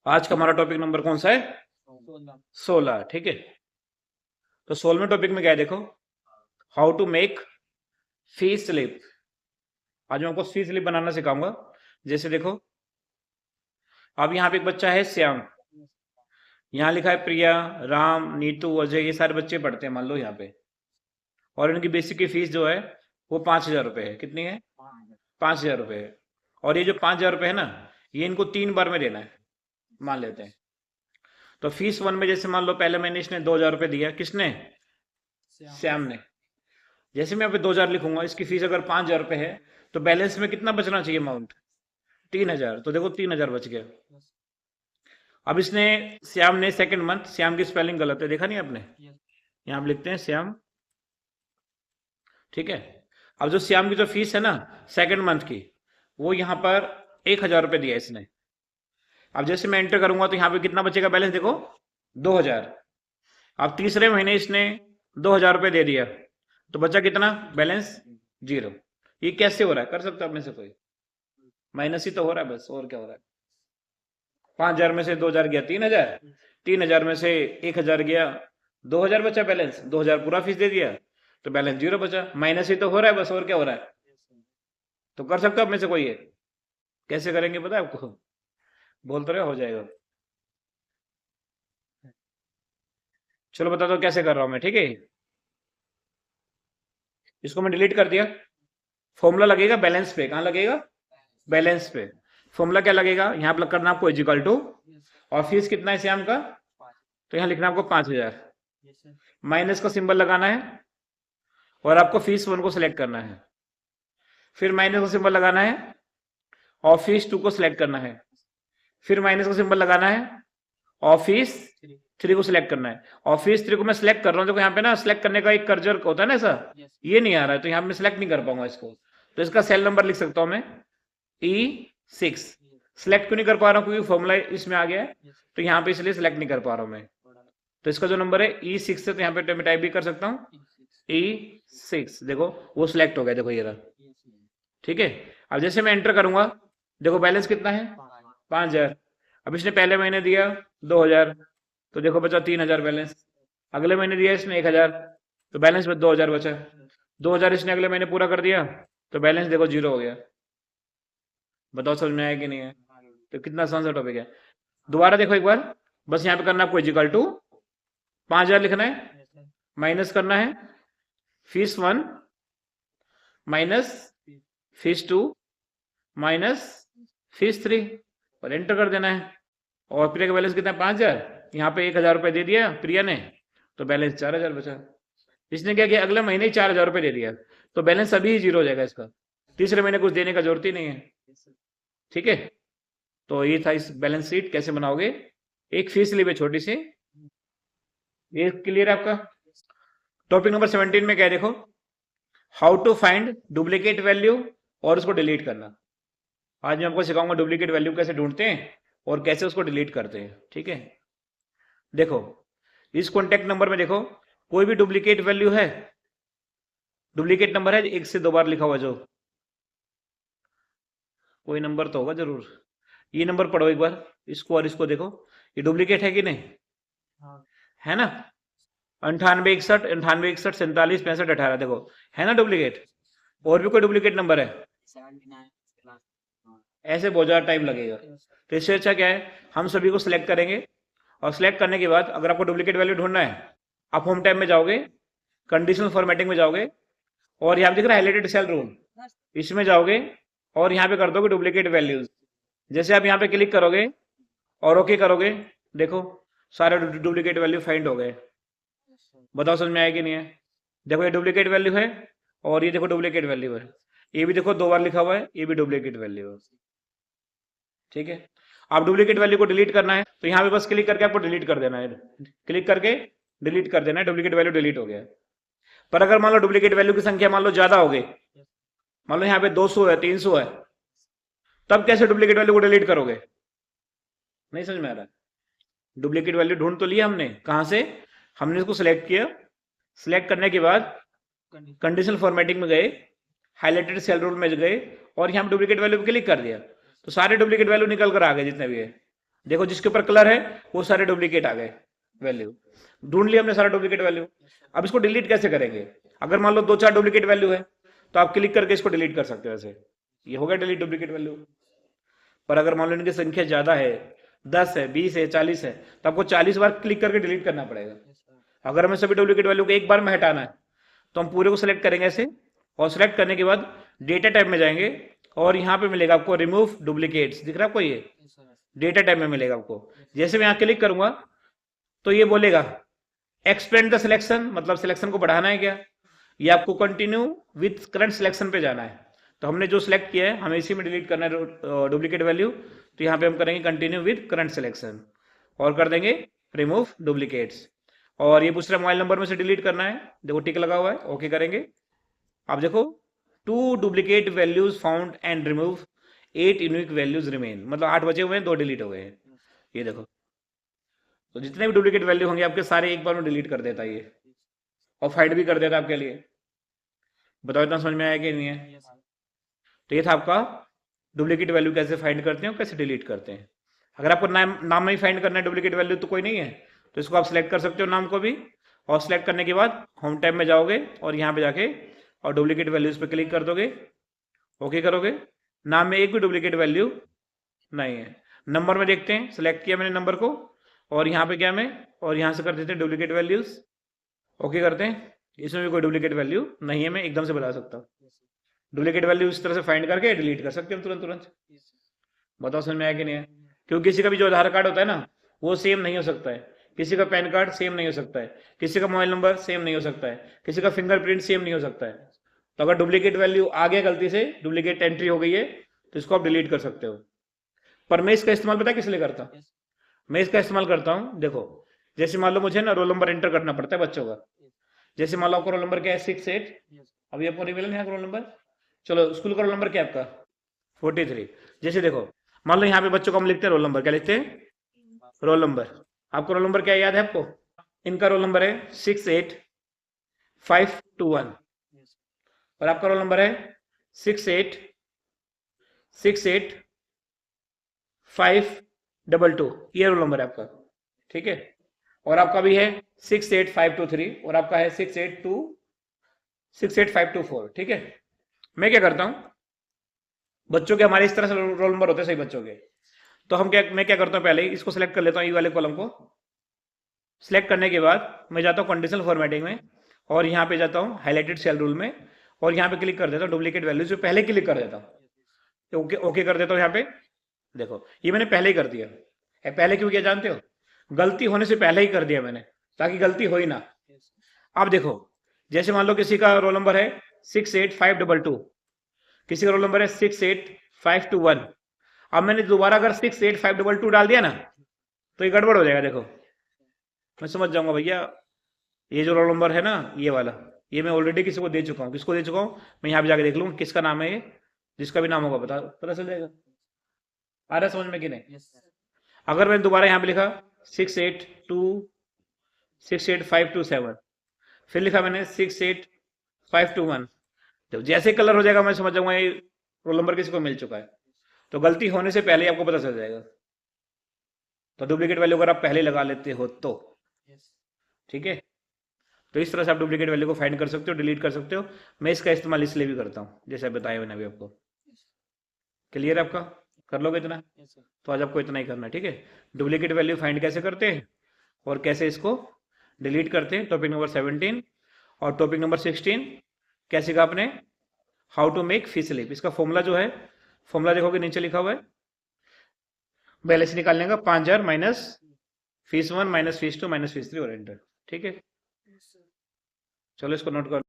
आज का हमारा टॉपिक नंबर कौन सा है? 16। ठीक है, तो 16वें टॉपिक में क्या है देखो, how to make fee slip. आज मैं आपको फी स्लिप बनाना सिखाऊंगा। जैसे देखो, अब यहाँ पे एक बच्चा है श्याम, यहाँ लिखा है प्रिया, राम, नीतू, अजय, ये सारे बच्चे पढ़ते हैं मान लो यहाँ पे। और इनकी बेसिक की फीस जो है वो 5,000 रुपये है। कितनी है? 5,000 रुपये है। और ये जो 5,000 रुपये है ना, ये इनको 3 बार में देना है, मान लेते हैं। तो फीस वन में जैसे मान लो पहले महीने इसने 2,000 रुपये दिया, किसने? श्याम ने। जैसे मैं यहाँ पे 2,000 लिखूंगा, इसकी फीस अगर 5,000 रुपये है, तो बैलेंस में कितना बचना चाहिए अमाउंट? 3,000। तो देखो 3,000 बच गया। अब इसने, श्याम ने सेकंड मंथ, श्याम की स्पेलिंग गलत है, देखा नहीं आपने? यहाँ पे लिखते हैं श्याम। ठीक है, अब जो श्याम की जो फीस है ना सेकंड मंथ की, वो यहाँ पर 1,000 रुपये दिया इसने। अब जैसे मैं एंटर करूंगा तो यहाँ पे कितना बचेगा बैलेंस देखो, 2,000। अब तीसरे महीने इसने 2,000 रुपये दे दिया, तो बचा कितना बैलेंस? 0। ये कैसे हो रहा है? कर सकता है अपने से कोई? माइनस ही तो हो रहा है बस, और क्या हो रहा है? 5,000 में से 2,000 गया 3,000, 3,000 में से 1,000 गया, 2,000 बचा बैलेंस, 2,000 पूरा फीस दे दिया, तो बैलेंस 0 बचा। माइनस ही तो हो रहा है बस, और क्या हो रहा है? तो कर सकता है अपने से कोई ये? कैसे करेंगे पता है आपको? बोल तो रहे हो जाएगा। चलो बता दो कैसे कर रहा हूं मैं, ठीक है? इसको मैं डिलीट कर दिया। फॉर्मूला लगेगा बैलेंस पे, कहाँ लगेगा? बैलेंस पे। फॉर्मूला क्या लगेगा? यहाँ पर करना आपको इजिकल टू, और फीस कितना है श्याम का? तो यहाँ लिखना आपको 5,000। माइनस का सिंबल लगाना है, और आपको फीस वन को सिलेक्ट करना है। फिर माइनस का सिंबल लगाना है, और फीस टू को सिलेक्ट करना है। फिर माइनस का सिंबल लगाना है, ऑफिस 3 को सिलेक्ट करना है। ऑफिस 3 को मैं सिलेक्ट कर रहा हूँ, देखो यहाँ पे ना सिलेक्ट करने का एक कर्जर होता है ना ऐसा, ये नहीं आ रहा है, तो यहाँ पे सिलेक्ट नहीं कर पाऊंगा इसको। तो इसका सेल नंबर लिख सकता हूँ मैं, E6। सिलेक्ट क्यों नहीं कर पा रहा हूँ? क्योंकि फॉर्मूला इसमें आ गया है, तो यहाँ पे इसलिए सिलेक्ट नहीं कर पा रहा हूँ मैं। तो इसका जो नंबर है E6 है, तो यहाँ पे मैं टाइप भी कर सकता हूँ E6। देखो वो सिलेक्ट हो गया, देखो ये रहा। ठीक है, अब जैसे मैं एंटर करूंगा, देखो बैलेंस कितना है? 5,000। अब इसने पहले महीने दिया 2,000, तो देखो बचा 3,000 बैलेंस। अगले महीने दिया इसने 1,000, तो बैलेंस में 2,000 बचा। 2,000 इसने अगले महीने पूरा कर दिया, तो बैलेंस देखो 0 हो गया। बताओ समझ में आया कि नहीं है? तो कितना आसान सा टॉपिक है। दोबारा देखो एक बार, बस यहाँ पे करना आपको इजिकल टू 5,000 लिखना है, माइनस करना है fees one, minus fees two, minus fees 3, और एंटर कर देना है। और प्रिया का बैलेंस कितना है? 5,000। यहाँ पे 1,000 रुपये दे दिया प्रिया ने, तो बैलेंस 4,000 बचा। इसने क्या किया? अगले महीने ही 4,000 रुपये दे दिया, तो बैलेंस अभी ही 0 हो जाएगा इसका। तीसरे महीने कुछ देने का जरूरत ही नहीं है। ठीक है, तो ये था इस बैलेंस शीट कैसे बनाओगे। एक फीस ली है छोटी सी, ये क्लियर है आपका? टॉपिक नंबर 17 में क्या है देखो, how to find duplicate value और उसको डिलीट करना। आज मैं आपको सिखाऊंगा डुप्लीकेट वैल्यू कैसे ढूंढते हैं और कैसे उसको डिलीट करते हैं। ठीक है, देखो इस कॉन्टेक्ट नंबर में देखो, कोई भी डुप्लीकेट वैल्यू है? डुप्लीकेट नंबर है एक से 2 बार लिखा हुआ जो, कोई नंबर तो होगा जरूर। ये नंबर पढ़ो एक बार, इसको और इसको देखो, ये डुप्लीकेट है कि नहीं? है ना? 9861, 9861, 47, 65, 18, देखो है ना डुप्लीकेट। और भी कोई डुप्लीकेट नंबर है? ऐसे बहुत ज्यादा टाइम लगेगा, तो इससे अच्छा क्या है, हम सभी को सिलेक्ट करेंगे, और सिलेक्ट करने के बाद अगर आपको डुप्लीकेट वैल्यू ढूंढना है, आप होम टैब में जाओगे, कंडीशनल फॉर्मेटिंग में जाओगे, और यहाँ दिख रहा है हाईलाइटेड सेल रूल, इसमें जाओगे और यहाँ पे कर दोगे डुप्लीकेट वैल्यूज। जैसे आप यहाँ पे क्लिक करोगे और ओके करोगे, देखो सारे डुप्लीकेट वैल्यू फाइंड हो गए। बताओ समझ में आया कि नहीं है? देखो ये डुप्लीकेट वैल्यू है, और ये देखो डुप्लीकेट वैल्यू है, ये भी देखो 2 बार लिखा हुआ है, ये भी डुप्लीकेट वैल्यू है। ठीक है, आप डुप्लीकेट वैल्यू को डिलीट करना है, तो यहाँ पे बस क्लिक करके आपको डिलीट कर देना है, क्लिक करके डिलीट कर देना है, डुप्लीकेट वैल्यू डिलीट हो गया। पर अगर मान लो डुप्लीकेट वैल्यू की संख्या मान लो ज्यादा हो गई, मान लो यहाँ पे 200 है, 300 है, तब कैसे डुप्लीकेट वैल्यू को डिलीट करोगे? नहीं समझ में आ रहा? डुप्लीकेट वैल्यू ढूंढ तो लिया हमने, कहां से? हमने इसको सिलेक्ट किया, सिलेक्ट करने के बाद कंडीशनल फॉर्मेटिंग में गए, हाईलाइटेड सेल रूल में गए, और यहाँ पे डुप्लीकेट वैल्यू पे क्लिक कर दिया, तो सारे डुप्लीकेट वैल्यू निकल कर आ गए जितने भी है। देखो जिसके ऊपर कलर है वो सारे डुप्लीकेट आ गए वैल्यू, ढूंढ लिया हमने सारा डुप्लीकेट वैल्यू। अब इसको डिलीट कैसे करेंगे? अगर मान लो 2-4 डुप्लीकेट वैल्यू है तो आप क्लिक करके इसको डिलीट कर सकते हो ऐसे, ये हो गया डिलीट डुप्लीकेट वैल्यू। पर अगर मान लो इनकी संख्या ज्यादा है, 10 है, 20 है, 40 है, तो आपको 40 बार क्लिक करके डिलीट करना पड़ेगा। अगर हमें सभी डुप्लीकेट वैल्यू को एक बार में हटाना है तो हम पूरे को सिलेक्ट करेंगे ऐसे, और सिलेक्ट करने के बाद डेटा टाइप में जाएंगे और यहाँ पे मिलेगा आपको रिमूव डुप्लीकेट्स, दिख रहा है आपको ये डेटा टाइप में मिलेगा आपको। जैसे मैं यहाँ क्लिक करूंगा तो ये बोलेगा एक्सपेंड द सिलेक्शन, मतलब सिलेक्शन को बढ़ाना है क्या, या आपको कंटिन्यू विथ करंट सिलेक्शन पे जाना है। तो हमने जो सिलेक्ट किया है हमें इसी में डिलीट करना है डुप्लीकेट वैल्यू, तो यहाँ पे हम करेंगे कंटिन्यू विथ करंट सिलेक्शन और कर देंगे रिमूव डुप्लीकेट्स। और ये दूसरा मोबाइल नंबर में से डिलीट करना है, देखो टिक लगा हुआ है, ओके करेंगे। अब देखो 2 duplicate values found and remove 8 unique values remain, मतलब 8 बचे हुए हैं, 2 डिलीट हो गए हैं। ये देखो, तो जितने भी डुप्लीकेट वैल्यू होंगे आपके सारे एक बार में डिलीट कर देता है ये, और फाइंड भी कर देता है आपके लिए। बताओ इतना समझ में आया कि नहीं है? तो ये था आपका डुप्लीकेट वैल्यू कैसे फाइंड करते हैं और कैसे डिलीट करते हैं। अगर आपको नाम में ही फाइंड करना है डुप्लीकेट वैल्यू तो कोई नहीं है, तो इसको आप सिलेक्ट कर सकते हो नाम को भी, और सिलेक्ट करने के बाद होम टैब में जाओगे और यहाँ पे जाके और डुप्लीकेट वैल्यूज पे क्लिक कर दोगे, ओके करोगे। नाम में एक भी डुप्लीकेट वैल्यू नहीं है। नंबर में देखते हैं, सिलेक्ट किया मैंने नंबर को, और यहाँ पे क्या मैं, और यहाँ से कर देते हैं डुप्लीकेट वैल्यूज, ओके करते हैं। इसमें भी कोई डुप्लीकेट वैल्यू नहीं है, मैं एकदम से बता सकता हूँ। डुप्लीकेट वैल्यू इस तरह से फाइंड करके डिलीट कर सकते हैं तुरंत तुरंत। बताओ समझ में आया कि नहीं है? क्योंकि किसी का भी जो आधार कार्ड होता है ना वो सेम नहीं हो सकता है, किसी का पैन कार्ड सेम नहीं हो सकता है, किसी का मोबाइल नंबर सेम नहीं हो सकता है, किसी का फिंगरप्रिंट सेम नहीं हो सकता है। तो अगर डुप्लीकेट वैल्यू आ गया, गलती से डुप्लीकेट एंट्री हो गई है, तो इसको आप डिलीट कर सकते हो। पर मैं इसका इस्तेमाल पता है किस लिए करता हूँ? मैं इसका इस्तेमाल करता हूँ, देखो जैसे मान लो मुझे ना रोल नंबर एंटर करना पड़ता है बच्चों का। जैसे मान लो आपका रोल नंबर क्या है 68, अभी आपको नहीं मिला यहाँ का रोल नंबर, चलो स्कूल का रोल नंबर क्या है आपका 43। जैसे देखो मान लो यहाँ पे बच्चों को हम लिखते हैं रोल नंबर, क्या लिखते हैं रोल नंबर। आपको रोल नंबर क्या याद है आपको? इनका रोल नंबर है 68521 और आपका रोल नंबर है 6868522, ये रोल नंबर है आपका, ठीक है। और आपका भी है 68523 और आपका है 68524, ठीक है। मैं क्या करता हूं, बच्चों के हमारे इस तरह से रोल नंबर होते हैं सही बच्चों के, तो मैं क्या करता हूं, पहले इसको सिलेक्ट कर लेता हूं, ई वाले कॉलम को सिलेक्ट करने के बाद मैं जाता हूं कंडीशनल फॉर्मेटिंग में और यहां पे जाता हूं हाईलाइटेड सेल रूल में और यहां पे क्लिक कर देता हूं डुप्लीकेट वैल्यूज पे, पहले क्लिक कर देता हूं, ओके ओके कर देता हूं। यहां पे देखो ये मैंने पहले ही कर दिया, पहले क्यों किया जानते हो? गलती होने से पहले ही कर दिया मैंने, ताकि गलती हो ही ना। अब देखो जैसे मान लो किसी का रोल नंबर है 68522, किसी का रोल नंबर है 68521, अब मैंने दोबारा अगर 68522 डाल दिया ना तो ये गड़बड़ हो जाएगा। देखो मैं समझ जाऊंगा भैया ये जो रोल नंबर है ना ये वाला, ये मैं ऑलरेडी किसी को दे चुका हूँ। किसको दे चुका हूँ? मैं यहाँ पे जाके देख लूँ किसका नाम है ये, जिसका भी नाम होगा पता चल जाएगा। आ रहा है समझ में कि नहीं? अगर मैंने दोबारा यहाँ पे लिखा 682682527, फिर लिखा मैंने 68521, तो जैसे कलर हो जाएगा मैं समझ जाऊंगा ये रोल नंबर किसी को मिल चुका है। तो गलती होने से पहले ही आपको पता चल जाएगा। तो डुप्लीकेट वैल्यू अगर आप पहले लगा लेते हो तो ठीक है। तो इस तरह से आप डुप्लीकेट वैल्यू को फाइंड कर सकते हो, डिलीट कर सकते हो। मैं इसका इस्तेमाल इसलिए भी करता हूँ जैसे बताया मैंने अभी आपको। क्लियर है आपका? कर लोगे इतना? तो आज आपको इतना ही करना है, ठीक है। डुप्लीकेट वैल्यू फाइंड कैसे करते हैं और कैसे इसको डिलीट करते हैं, टॉपिक नंबर 17। और टॉपिक नंबर 16 क्या सीखा आपने? How to make fee slip. इसका फॉर्मूला जो है, फॉर्मूला देखोगे नीचे लिखा हुआ है, बैलेंस निकालने का 5000 minus fees 1 minus fees 2 minus fees 3 और एंटर, ठीक है। चलो इसको नोट कर